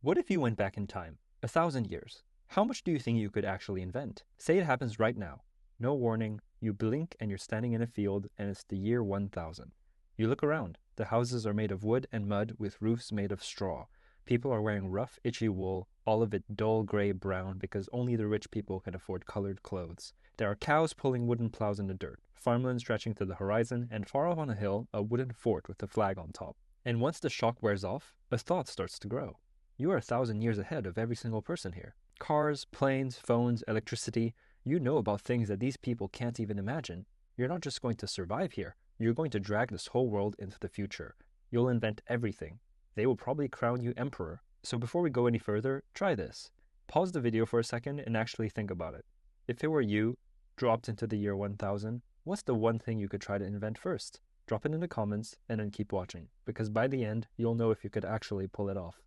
What if you went back in time, 1,000 years? How much do you think you could actually invent? Say it happens right now. No warning, you blink and you're standing in a field and it's the year 1000. You look around. The houses are made of wood and mud with roofs made of straw. People are wearing rough, itchy wool, all of it dull gray-brown because only the rich people can afford colored clothes. There are cows pulling wooden plows in the dirt, farmland stretching to the horizon, and far off on a hill, a wooden fort with a flag on top. And once the shock wears off, a thought starts to grow. You are 1,000 years ahead of every single person here. Cars, planes, phones, electricity, you know about things that these people can't even imagine. You're not just going to survive here, you're going to drag this whole world into the future. You'll invent everything. They will probably crown you emperor. So before we go any further, try this. Pause the video for a second and actually think about it. If it were you, dropped into the year 1000, what's the one thing you could try to invent first? Drop it in the comments and then keep watching, because by the end, you'll know if you could actually pull it off.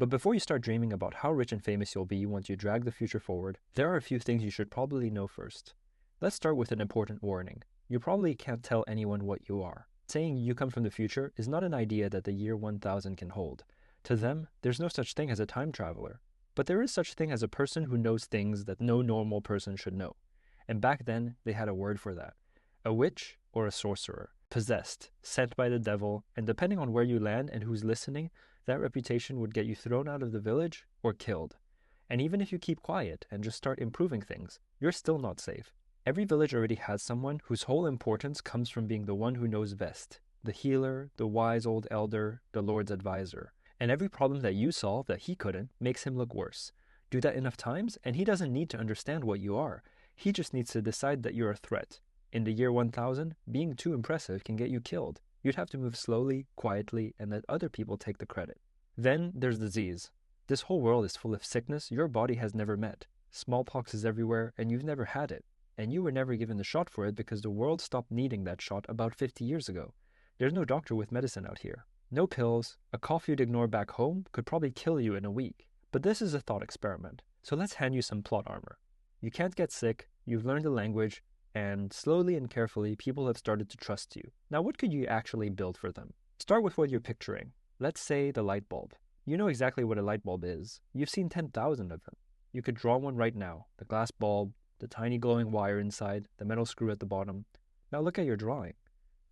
But before you start dreaming about how rich and famous you'll be once you drag the future forward, there are a few things you should probably know first. Let's start with an important warning. You probably can't tell anyone what you are. Saying you come from the future is not an idea that the year 1000 can hold. To them, there's no such thing as a time traveler. But there is such thing as a person who knows things that no normal person should know. And back then, they had a word for that. A witch or a sorcerer. Possessed, sent by the devil, and depending on where you land and who's listening, that reputation would get you thrown out of the village or killed. And even if you keep quiet and just start improving things, you're still not safe. Every village already has someone whose whole importance comes from being the one who knows best. The healer, the wise old elder, the Lord's advisor. And every problem that you solve that he couldn't makes him look worse. Do that enough times and he doesn't need to understand what you are. He just needs to decide that you're a threat. In the year 1000, being too impressive can get you killed. You'd have to move slowly, quietly, and let other people take the credit. Then there's disease. This whole world is full of sickness your body has never met. Smallpox is everywhere, and you've never had it. And you were never given the shot for it because the world stopped needing that shot about 50 years ago. There's no doctor with medicine out here. No pills. A cough you'd ignore back home could probably kill you in a week. But this is a thought experiment, so let's hand you some plot armor. You can't get sick, you've learned the language, and slowly and carefully, people have started to trust you. Now, what could you actually build for them? Start with what you're picturing. Let's say the light bulb. You know exactly what a light bulb is. You've seen 10,000 of them. You could draw one right now. The glass bulb, the tiny glowing wire inside, the metal screw at the bottom. Now look at your drawing.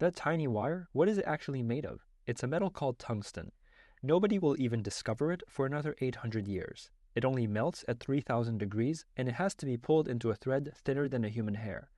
That tiny wire, what is it actually made of? It's a metal called tungsten. Nobody will even discover it for another 800 years. It only melts at 3,000 degrees, and it has to be pulled into a thread thinner than a human hair.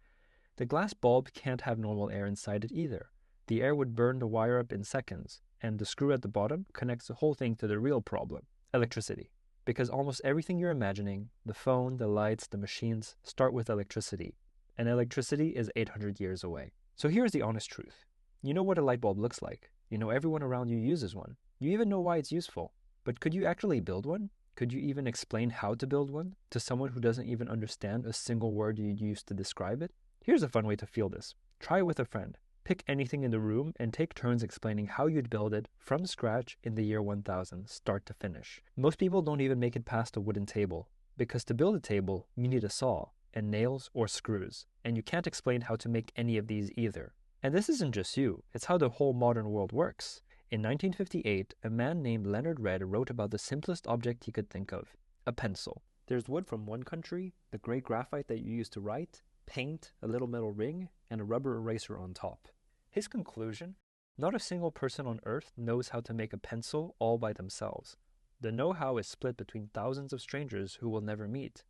The glass bulb can't have normal air inside it either. The air would burn the wire up in seconds, and the screw at the bottom connects the whole thing to the real problem, electricity. Because almost everything you're imagining, the phone, the lights, the machines, start with electricity. And electricity is 800 years away. So here's the honest truth. You know what a light bulb looks like. You know everyone around you uses one. You even know why it's useful. But could you actually build one? Could you even explain how to build one to someone who doesn't even understand a single word you'd use to describe it? Here's a fun way to feel this. Try it with a friend. Pick anything in the room and take turns explaining how you'd build it from scratch in the year 1000, start to finish. Most people don't even make it past a wooden table, because to build a table, you need a saw and nails or screws, and you can't explain how to make any of these either. And this isn't just you, it's how the whole modern world works. In 1958, a man named Leonard Read wrote about the simplest object he could think of, a pencil. There's wood from one country, the gray graphite that you use to write, paint, a little metal ring, and a rubber eraser on top. His conclusion? Not a single person on Earth knows how to make a pencil all by themselves. The know-how is split between thousands of strangers who will never meet.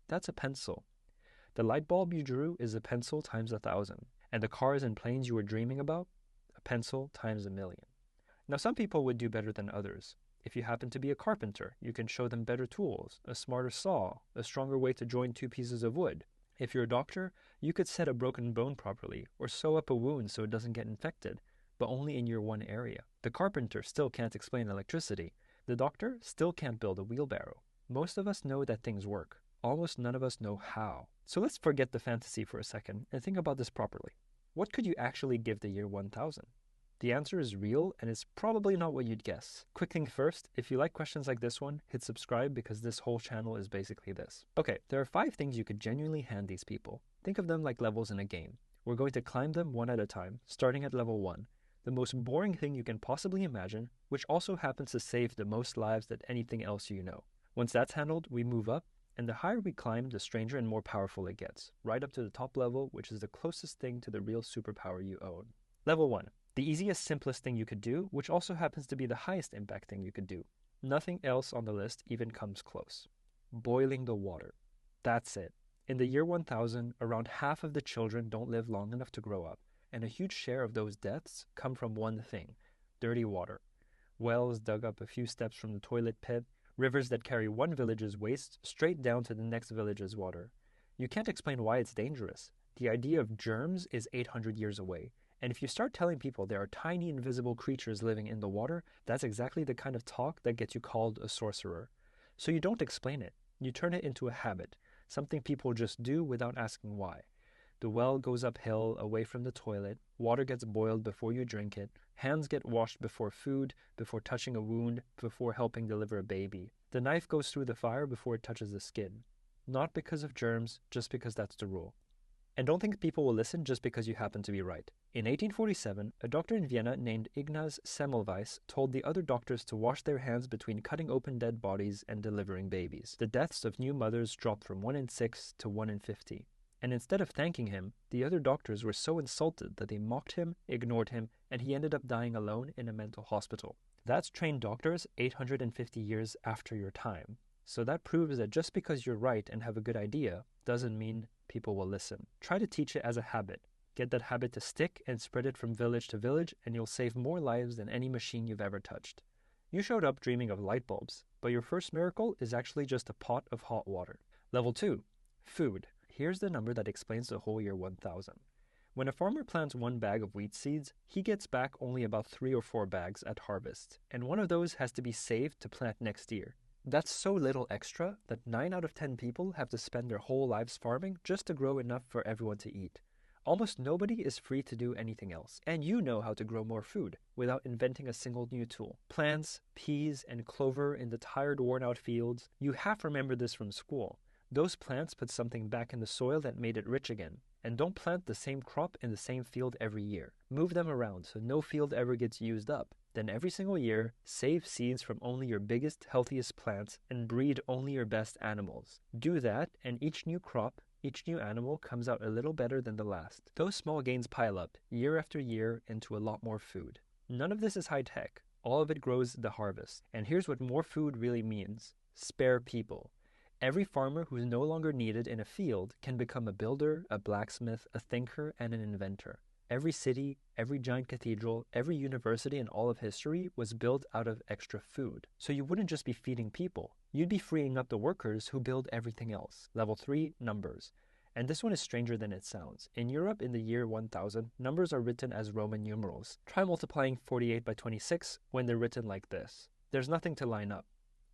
That's a pencil. The light bulb you drew is a pencil times 1,000, and the cars and planes you were dreaming about? A pencil times 1,000,000. Now some people would do better than others. If you happen to be a carpenter, you can show them better tools, a smarter saw, a stronger way to join two pieces of wood. If you're a doctor, you could set a broken bone properly or sew up a wound so it doesn't get infected, but only in your one area. The carpenter still can't explain electricity. The doctor still can't build a wheelbarrow. Most of us know that things work. Almost none of us know how. So let's forget the fantasy for a second and think about this properly. What could you actually give the year 1000? The answer is real, and it's probably not what you'd guess. Quick thing first, if you like questions like this one, hit subscribe because this whole channel is basically this. Okay, there are 5 things you could genuinely hand these people. Think of them like levels in a game. We're going to climb them one at a time, starting at level 1. The most boring thing you can possibly imagine, which also happens to save the most lives than anything else you know. Once that's handled, we move up, and the higher we climb, the stranger and more powerful it gets, right up to the top level, which is the closest thing to the real superpower you own. Level 1. The easiest, simplest thing you could do, which also happens to be the highest impact thing you could do. Nothing else on the list even comes close. Boiling the water. That's it. In the year 1000, around half of the children don't live long enough to grow up, and a huge share of those deaths come from one thing: dirty water. Wells dug up a few steps from the toilet pit, rivers that carry one village's waste straight down to the next village's water. You can't explain why it's dangerous. The idea of germs is 800 years away, and if you start telling people there are tiny invisible creatures living in the water, that's exactly the kind of talk that gets you called a sorcerer. So you don't explain it. You turn it into a habit, something people just do without asking why. The well goes uphill, away from the toilet, water gets boiled before you drink it, hands get washed before food, before touching a wound, before helping deliver a baby. The knife goes through the fire before it touches the skin. Not because of germs, just because that's the rule. And don't think people will listen just because you happen to be right. In 1847, a doctor in Vienna named Ignaz Semmelweis told the other doctors to wash their hands between cutting open dead bodies and delivering babies. The deaths of new mothers dropped from 1 in 6 to 1 in 50. And instead of thanking him, the other doctors were so insulted that they mocked him, ignored him, and he ended up dying alone in a mental hospital. That's trained doctors 850 years after your time. So that proves that just because you're right and have a good idea doesn't mean people will listen. Try to teach it as a habit. Get that habit to stick and spread it from village to village, and you'll save more lives than any machine you've ever touched. You showed up dreaming of light bulbs, but your first miracle is actually just a pot of hot water. Level 2. Food. Here's the number that explains the whole year 1000. When a farmer plants 1 bag of wheat seeds, he gets back only about 3 or 4 bags at harvest, and one of those has to be saved to plant next year. That's so little extra that 9 out of 10 people have to spend their whole lives farming just to grow enough for everyone to eat. Almost nobody is free to do anything else, and you know how to grow more food without inventing a single new tool. Plants, peas, and clover in the tired, worn-out fields, you half remember this from school. Those plants put something back in the soil that made it rich again. And don't plant the same crop in the same field every year. Move them around so no field ever gets used up. Then every single year, save seeds from only your biggest, healthiest plants and breed only your best animals. Do that, and each new crop, each new animal comes out a little better than the last. Those small gains pile up, year after year, into a lot more food. None of this is high tech. All of it grows the harvest. And here's what more food really means: spare people. Every farmer who's no longer needed in a field can become a builder, a blacksmith, a thinker, and an inventor. Every city, every giant cathedral, every university in all of history was built out of extra food. So you wouldn't just be feeding people. You'd be freeing up the workers who build everything else. Level 3, numbers. And this one is stranger than it sounds. In Europe in the year 1000, numbers are written as Roman numerals. Try multiplying 48 by 26 when they're written like this. There's nothing to line up,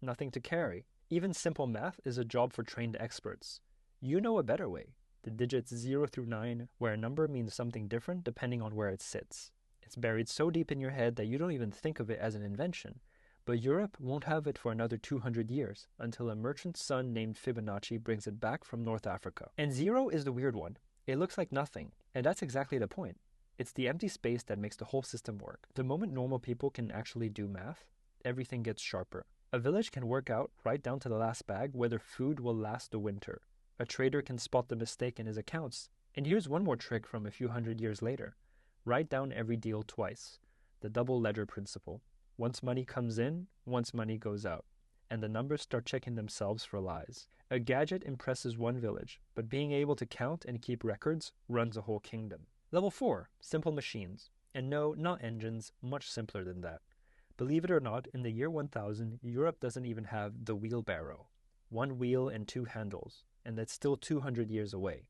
nothing to carry. Even simple math is a job for trained experts. You know a better way. The digits 0 through 9, where a number means something different depending on where it sits. It's buried so deep in your head that you don't even think of it as an invention. But Europe won't have it for another 200 years, until a merchant's son named Fibonacci brings it back from North Africa. And 0 is the weird one. It looks like nothing, and that's exactly the point. It's the empty space that makes the whole system work. The moment normal people can actually do math, everything gets sharper. A village can work out, right down to the last bag, whether food will last the winter. A trader can spot the mistake in his accounts. And here's one more trick from a few hundred years later. Write down every deal twice. The double ledger principle. Once money comes in, once money goes out. And the numbers start checking themselves for lies. A gadget impresses one village, but being able to count and keep records runs a whole kingdom. Level 4. Simple machines. And no, not engines, much simpler than that. Believe it or not, in the year 1000, Europe doesn't even have the wheelbarrow. 1 wheel and 2 handles, and that's still 200 years away.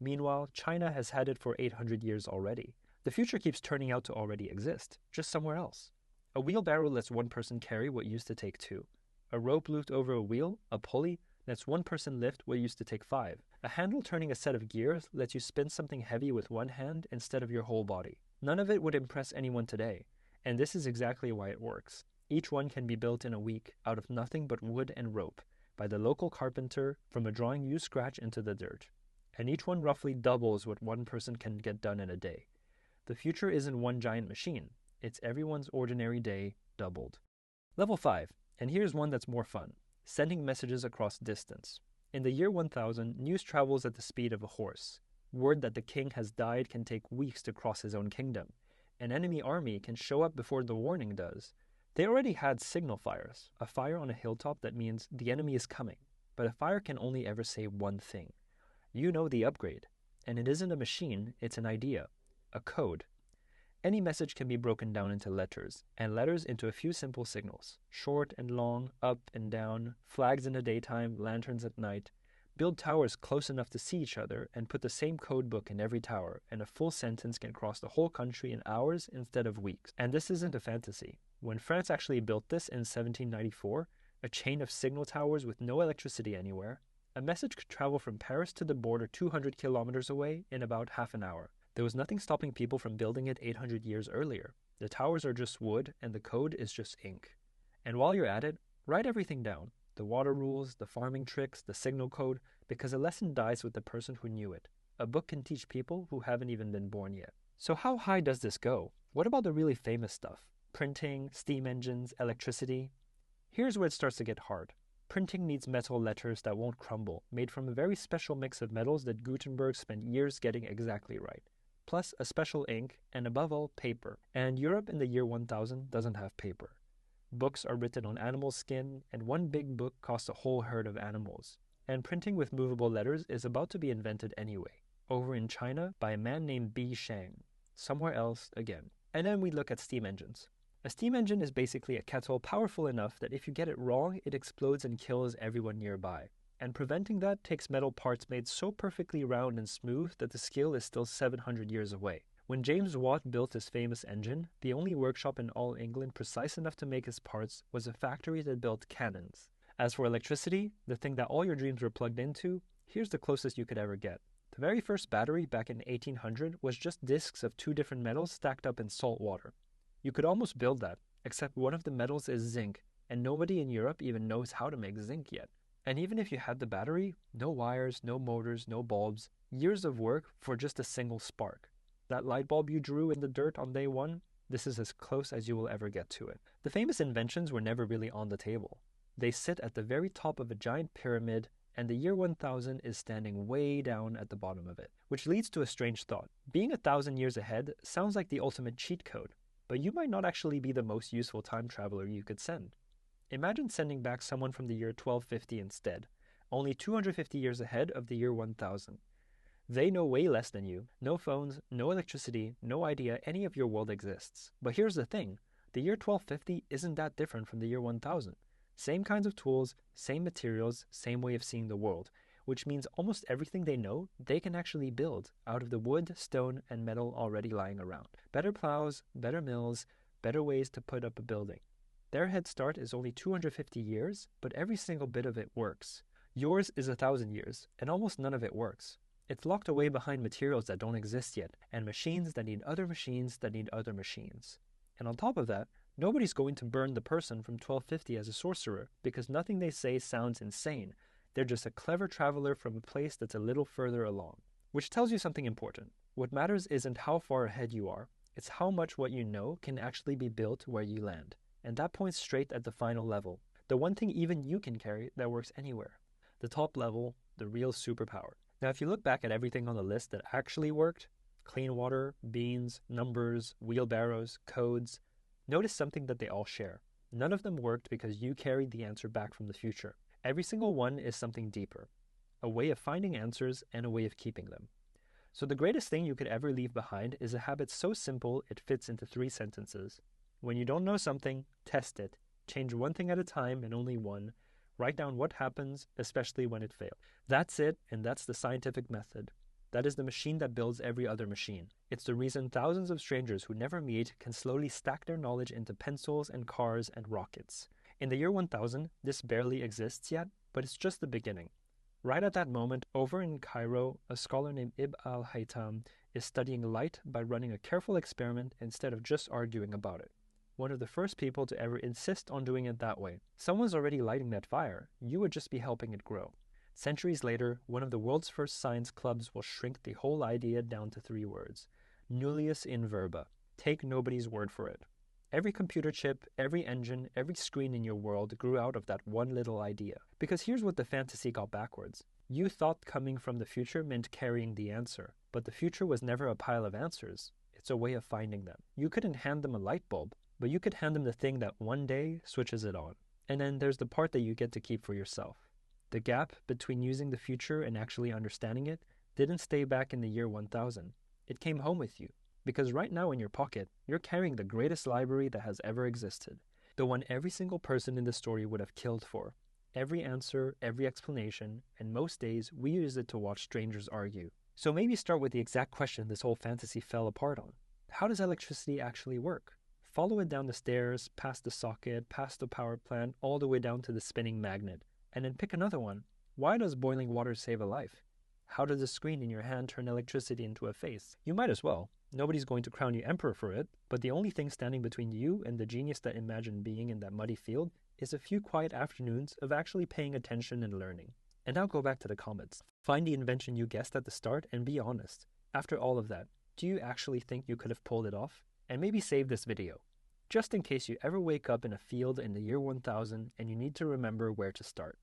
Meanwhile, China has had it for 800 years already. The future keeps turning out to already exist, just somewhere else. A wheelbarrow lets one person carry what used to take 2. A rope looped over a wheel, a pulley, lets one person lift what used to take 5. A handle turning a set of gears lets you spin something heavy with one hand instead of your whole body. None of it would impress anyone today. And this is exactly why it works. Each one can be built in a week out of nothing but wood and rope by the local carpenter from a drawing you scratch into the dirt. And each one roughly doubles what one person can get done in a day. The future isn't one giant machine, it's everyone's ordinary day doubled. Level 5, and here's one that's more fun: sending messages across distance. In the year 1000, news travels at the speed of a horse. Word that the king has died can take weeks to cross his own kingdom. An enemy army can show up before the warning does. They already had signal fires, a fire on a hilltop that means the enemy is coming. But a fire can only ever say one thing. You know the upgrade. And it isn't a machine, it's an idea, a code. Any message can be broken down into letters, and letters into a few simple signals: short and long, up and down, flags in the daytime, lanterns at night. Build towers close enough to see each other, and put the same code book in every tower, and a full sentence can cross the whole country in hours instead of weeks. And this isn't a fantasy. When France actually built this in 1794, a chain of signal towers with no electricity anywhere, a message could travel from Paris to the border 200 kilometers away in about half an hour. There was nothing stopping people from building it 800 years earlier. The towers are just wood, and the code is just ink. And while you're at it, write everything down: the water rules, the farming tricks, the signal code, because a lesson dies with the person who knew it. A book can teach people who haven't even been born yet. So how high does this go? What about the really famous stuff? Printing, steam engines, electricity? Here's where it starts to get hard. Printing needs metal letters that won't crumble, made from a very special mix of metals that Gutenberg spent years getting exactly right. Plus a special ink, and above all, paper. And Europe in the year 1000 doesn't have paper. Books are written on animal skin, and one big book costs a whole herd of animals. And printing with movable letters is about to be invented anyway, over in China by a man named Bi Shang. Somewhere else again. And then we look at steam engines. A steam engine is basically a kettle powerful enough that if you get it wrong, it explodes and kills everyone nearby. And preventing that takes metal parts made so perfectly round and smooth that the skill is still 700 years away. When James Watt built his famous engine, the only workshop in all England precise enough to make his parts was a factory that built cannons. As for electricity, the thing that all your dreams were plugged into, here's the closest you could ever get. The very first battery back in 1800 was just discs of two different metals stacked up in salt water. You could almost build that, except one of the metals is zinc, and nobody in Europe even knows how to make zinc yet. And even if you had the battery, no wires, no motors, no bulbs, years of work for just a single spark. That light bulb you drew in the dirt on day one, this is as close as you will ever get to it. The famous inventions were never really on the table. They sit at the very top of a giant pyramid, and the year 1000 is standing way down at the bottom of it. Which leads to a strange thought. Being 1,000 years ahead sounds like the ultimate cheat code, but you might not actually be the most useful time traveler you could send. Imagine sending back someone from the year 1250 instead, only 250 years ahead of the year 1000. They know way less than you. No phones, no electricity, no idea any of your world exists. But here's the thing, the year 1250 isn't that different from the year 1000. Same kinds of tools, same materials, same way of seeing the world, which means almost everything they know, they can actually build out of the wood, stone, and metal already lying around. Better plows, better mills, better ways to put up a building. Their head start is only 250 years, but every single bit of it works. Yours is 1,000 years, and almost none of it works. It's locked away behind materials that don't exist yet, and machines that need other machines that need other machines. And on top of that, nobody's going to burn the person from 1250 as a sorcerer, because nothing they say sounds insane. They're just a clever traveler from a place that's a little further along. Which tells you something important. What matters isn't how far ahead you are, it's how much what you know can actually be built where you land. And that points straight at the final level. The one thing even you can carry that works anywhere. The top level, the real superpower. Now if you look back at everything on the list that actually worked, clean water, beans, numbers, wheelbarrows, codes, notice something that they all share. None of them worked because you carried the answer back from the future. Every single one is something deeper. A way of finding answers and a way of keeping them. So the greatest thing you could ever leave behind is a habit so simple it fits into 3 sentences. When you don't know something, test it. Change one thing at a time and only one. Write down what happens, especially when it fails. That's it, and that's the scientific method. That is the machine that builds every other machine. It's the reason thousands of strangers who never meet can slowly stack their knowledge into pencils and cars and rockets. In the year 1000, this barely exists yet, but it's just the beginning. Right at that moment, over in Cairo, a scholar named Ibn al-Haytham is studying light by running a careful experiment instead of just arguing about it. One of the first people to ever insist on doing it that way. Someone's already lighting that fire. You would just be helping it grow. Centuries later, one of the world's first science clubs will shrink the whole idea down to 3 words. Nullius in verba. Take nobody's word for it. Every computer chip, every engine, every screen in your world grew out of that one little idea. Because here's what the fantasy got backwards. You thought coming from the future meant carrying the answer, but the future was never a pile of answers. It's a way of finding them. You couldn't hand them a light bulb, but you could hand them the thing that one day switches it on. And then there's the part that you get to keep for yourself. The gap between using the future and actually understanding it didn't stay back in the year 1000. It came home with you. Because right now in your pocket, you're carrying the greatest library that has ever existed. The one every single person in the story would have killed for. Every answer, every explanation, and most days we use it to watch strangers argue. So maybe start with the exact question this whole fantasy fell apart on. How does electricity actually work? Follow it down the stairs, past the socket, past the power plant, all the way down to the spinning magnet. And then pick another one. Why does boiling water save a life? How does a screen in your hand turn electricity into a face? You might as well. Nobody's going to crown you emperor for it, but the only thing standing between you and the genius that imagined being in that muddy field is a few quiet afternoons of actually paying attention and learning. And now go back to the comments. Find the invention you guessed at the start and be honest. After all of that, do you actually think you could have pulled it off? And maybe save this video, just in case you ever wake up in a field in the year 1000 and you need to remember where to start.